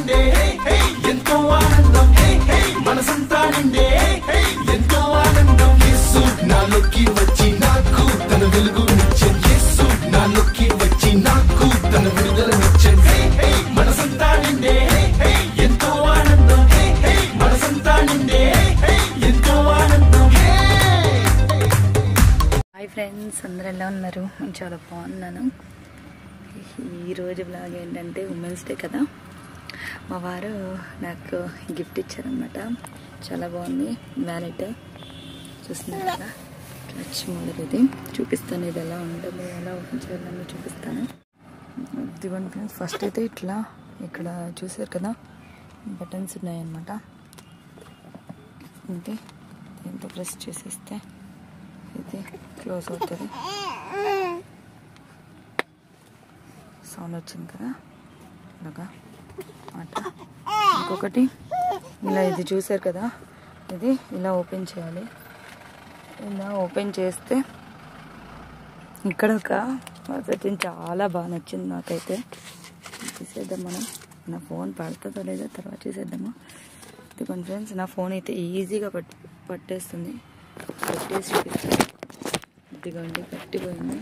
నిండే ఎంతో ఆనందం మనసంతా నిండే ఎంతో ఆనందం యేసు నాలోకి వచ్చి నాకు తన వెలుగునిచ్చే యేసు నాలోకి వచ్చి నాకు తన విడుదలనిచ్చే మనసంతా నిండే ఎంతో ఆనందం మనసంతా నిండే ఎంతో ఆనందం. హాయ్ ఫ్రెండ్స్, అందరూ ఎలా ఉన్నారు? నేను చాలా బాగున్నాను. ఈరోజు బ్లాగ్ ఏంటంటే ఉమెన్స్ డే కదా, మా వారు నాకు గిఫ్ట్ ఇచ్చారనమాట. చాలా బాగుంది వ్యాలెట్, చూస్తున్నారు కదా, క్లచ్ మోడల్. ఇది చూపిస్తాను, ఇది ఎలా ఉంటుందో, ఎలా ఓపెన్ చేయాలని చూపిస్తాను. ఇదిగోండి ఫ్రెండ్స్, ఫస్ట్ అయితే ఇట్లా ఇక్కడ చూసారు కదా బటన్స్ ఉన్నాయన్నమాట. ఇది దీంతో ప్రెస్ చేసేస్తే ఇది క్లోజ్ అవుతుంది. సౌండ్ వచ్చింది కదా ఇలాగా మాట. ఇంకొకటి ఇలా ఇది చూసారు కదా, ఇది ఇలా ఓపెన్ చేయాలి. ఇలా ఓపెన్ చేస్తే ఇక్కడ ఒక సెట్టింగ్ చాలా బాగా నచ్చింది నాకైతే. తీసేద్దాం మనం. నా ఫోన్ పడుతుందో లేదో తర్వాత చూసేద్దాము. ఇదిగోండి ఫ్రెండ్స్, నా ఫోన్ అయితే ఈజీగా పట్టేస్తుంది. పెట్టేసి చూపిస్తాను. ఇదిగోండి పట్టిపోయింది,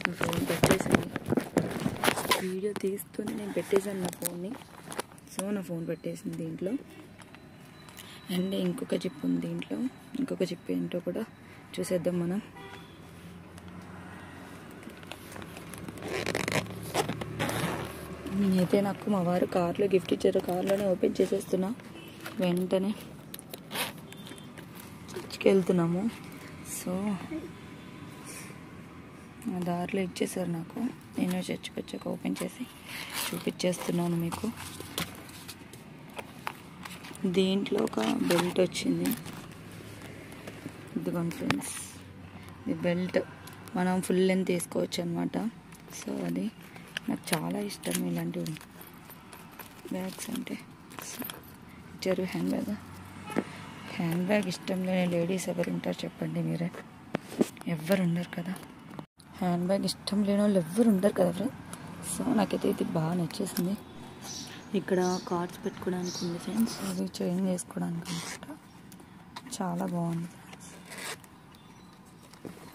నా ఫోన్ పెట్టేసింది. వీడియో తీస్తూనే నేను పెట్టేశాను నా ఫోన్ని. సో నా ఫోన్ పెట్టేసింది దీంట్లో. అండ్ ఇంకొక జిప్ ఉంది దీంట్లో. ఇంకొక జిప్ ఏంటో కూడా చూసేద్దాం మనం. నేనైతే నాకు మా వారు కార్లో గిఫ్ట్ ఇచ్చారు, కార్లోనే ఓపెన్ చేసేస్తున్నా. వెంటనే చర్చికి వెళ్తున్నాము. సో దారిలో ఇచ్చేసారు నాకు. నేను చర్చికి వచ్చాక ఓపెన్ చేసి చూపించేస్తున్నాను మీకు. దీంట్లో ఒక బెల్ట్ వచ్చింది. ఇదిగోండి ఫ్రెండ్స్, ఈ బెల్ట్ మనం ఫుల్ లెంత్ తీసుకోవచ్చు అనమాట. సో అది నాకు చాలా ఇష్టం ఇలాంటివి బ్యాగ్స్ అంటే. ఇచ్చారు హ్యాండ్ బ్యాగ్ ఇష్టం లేని లేడీస్ ఎవరు ఉంటారు చెప్పండి మీరే? ఎవ్వరు ఉండరు కదా. హ్యాండ్ బ్యాగ్ ఇష్టం లేని వాళ్ళు ఎవ్వరు ఉండరు కదా ఫ్రెండ్స్. సో నాకైతే ఇది బాగా నచ్చేసింది. ఇక్కడ కార్డ్స్ పెట్టుకోవడానికి ఉంది ఫ్రెండ్స్, అది చేంజ్ చేసుకోవడానికి అనమాట. చాలా బాగుంది ఫ్రెండ్స్.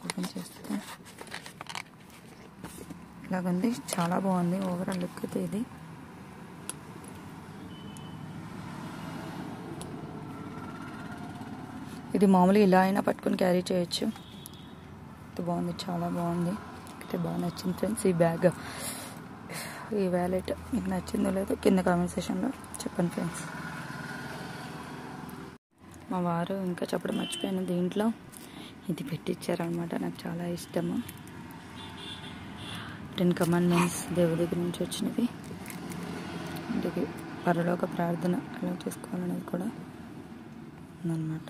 ఓపెన్ చేస్తే ఇలాగుంది, చాలా బాగుంది ఓవరాల్ లుక్ అయితే. ఇది ఇది మామూలుగా ఇలా అయినా పట్టుకొని క్యారీ చేయొచ్చు. బాగుంది, చాలా బాగుంది. అయితే బాగా నచ్చింది ఫ్రెండ్స్ ఈ బ్యాగ్, ఈ వ్యాలెట్. మీకు నచ్చిందో లేదో కింద కామెంట్ సెక్షన్లో చెప్పండి ఫ్రెండ్స్. మా వారు ఇంకా చెప్పడం మర్చిపోయాను, దీంట్లో ఇది పెట్టించారనమాట. నాకు చాలా ఇష్టము. 10 కమాండ్మెంట్స్ దేవుడి దగ్గర నుంచి వచ్చినవి. ఇంటికి పరలోక ప్రార్థన ఎలా చేసుకోవాలనేది కూడా ఉందన్నమాట.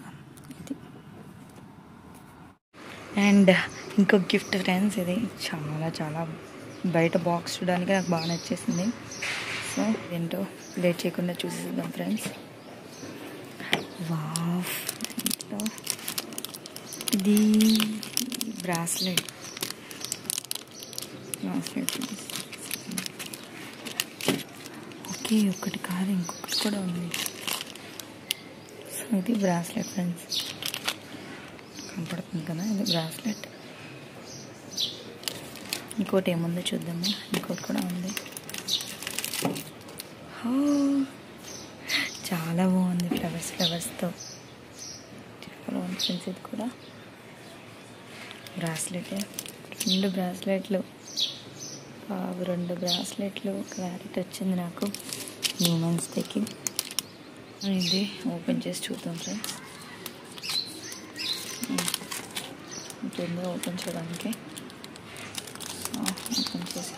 ఇది అండ్ ఇంకొక గిఫ్ట్ ఫ్రెండ్స్, ఇది చాలా బయట బాక్స్ చూడడానికి నాకు బాగా నచ్చేసింది. సో ఏంటో లేట్ చేయకుండా చూసేద్దాం ఫ్రెండ్స్. వావ్, ఇది బ్రాస్లెట్. ఓకే, ఒకటి కాదు ఇంకొకటి కూడా ఉంది. సో ఇది బ్రాస్లెట్ ఫ్రెండ్స్, కనపడుతుంది కదా, ఇది బ్రాస్లెట్. ఇంకోటి ఏముందో చూద్దాము. ఇంకోటి కూడా ఉంది. చాలా బాగుంది, ఫ్లవర్స్తో చాలా బాగుంది ఫ్రెండ్స్. ఇది కూడా బ్రాస్లెట్, 2 బ్రాస్లెట్లు. 2 బ్రాస్లెట్లు క్లారిటీ వచ్చింది నాకు ఉమెన్స్ డేకి. ఇది ఓపెన్ చేసి చూద్దాం ఫ్రెండ్స్. ఇంకేందో ఓపెన్ చేయడానికి. ఓపెన్ చేసి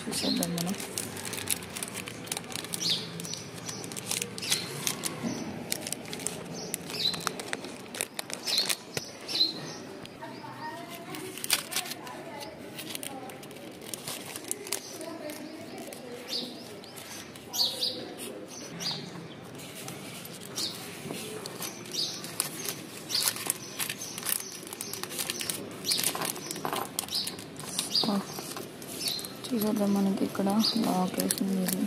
చూసేద్దాం మనం. చూసేద్దాం. మనకి ఇక్కడ లాక్ వేసింది ఇది.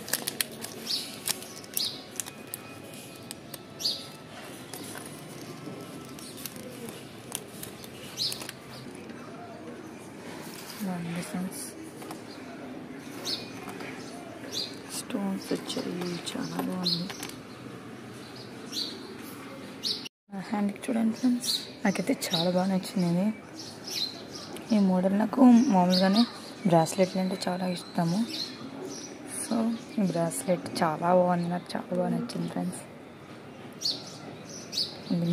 స్టోన్స్ వచ్చాయి, చాలా బాగుంది. హ్యాండ్కి చూడండి ఫ్రెండ్స్, నాకైతే చాలా బాగా నచ్చింది. ఈ మోడల్ నాకు మామూలుగానే బ్రాస్లెట్లు అంటే చాలా ఇష్టము. సో ఈ బ్రాస్లెట్ చాలా బాగుంది, నాకు చాలా బాగా నచ్చింది ఫ్రెండ్స్.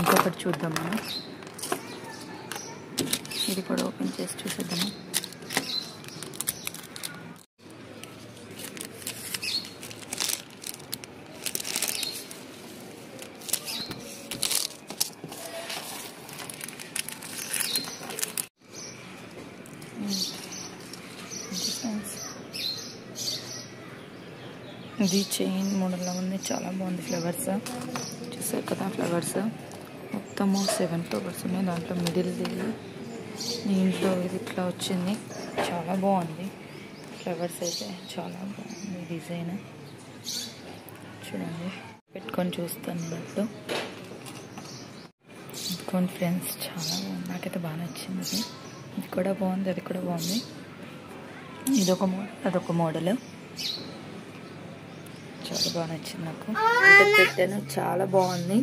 ఇంకొకటి చూద్దాం మనం. ఇది కూడా ఓపెన్ చేసి చూసేద్దాము. ఇది చైన్ మోడల్లో ఉంది, చాలా బాగుంది. ఫ్లవర్స్ చూసారు కదా, ఫ్లవర్స్ మొత్తము 7 ఫ్లవర్స్ ఉన్నాయి. దాంట్లో మిడిల్ది దీంట్లో ఇది ఇట్లా వచ్చింది, చాలా బాగుంది. ఫ్లవర్స్ అయితే చాలా బాగుంది డిజైన్. చూడండి, పెట్టుకొని చూస్తాను ఇప్పుడు. ఇదిగోండి ఫ్రెండ్స్, చాలా బాగుంది, నాకైతే బాగా నచ్చింది. ఇది కూడా బాగుంది, అది కూడా బాగుంది. ఇదొక మోడల్, అదొక మోడల్. చాలా బాగా నచ్చింది నాకు. అంటే పెట్టాను, చాలా బాగుంది,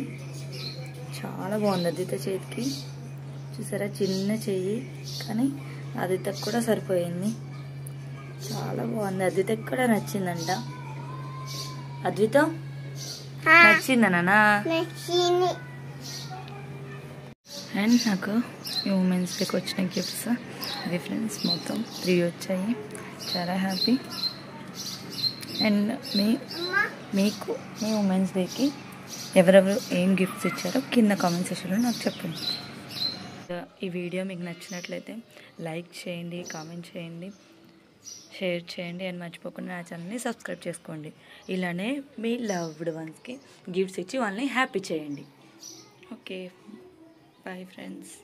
చాలా బాగుంది. అదిత చేతికి చూసారా, చిన్న చెయ్యి, కానీ అదితకు కూడా సరిపోయింది. చాలా బాగుంది. అద్వితకి కూడా నచ్చిందంట. అద్విత నచ్చిందా నాన్న? అండ్ నాకు ఈ ఉమెన్స్ డేకి వచ్చిన గిఫ్ట్స్ ఇది ఫ్రెండ్స్, మొత్తం 3 వచ్చాయి. చాలా హ్యాపీ. అండ్ మీకు మీ ఉమెన్స్ డేకి ఎవరెవరు ఏం గిఫ్ట్స్ ఇచ్చారో కింద కామెంట్ సెక్షన్లో నాకు చెప్పండి. ఈ వీడియో మీకు నచ్చినట్లయితే లైక్ చేయండి, కామెంట్ చేయండి, షేర్ చేయండి. అండ్ మర్చిపోకుండా నా ఛానల్ని సబ్స్క్రైబ్ చేసుకోండి. ఇలానే మీ లవ్డ్ వన్స్కి గిఫ్ట్స్ ఇచ్చి వాళ్ళని హ్యాపీ చేయండి. Okay, bye friends.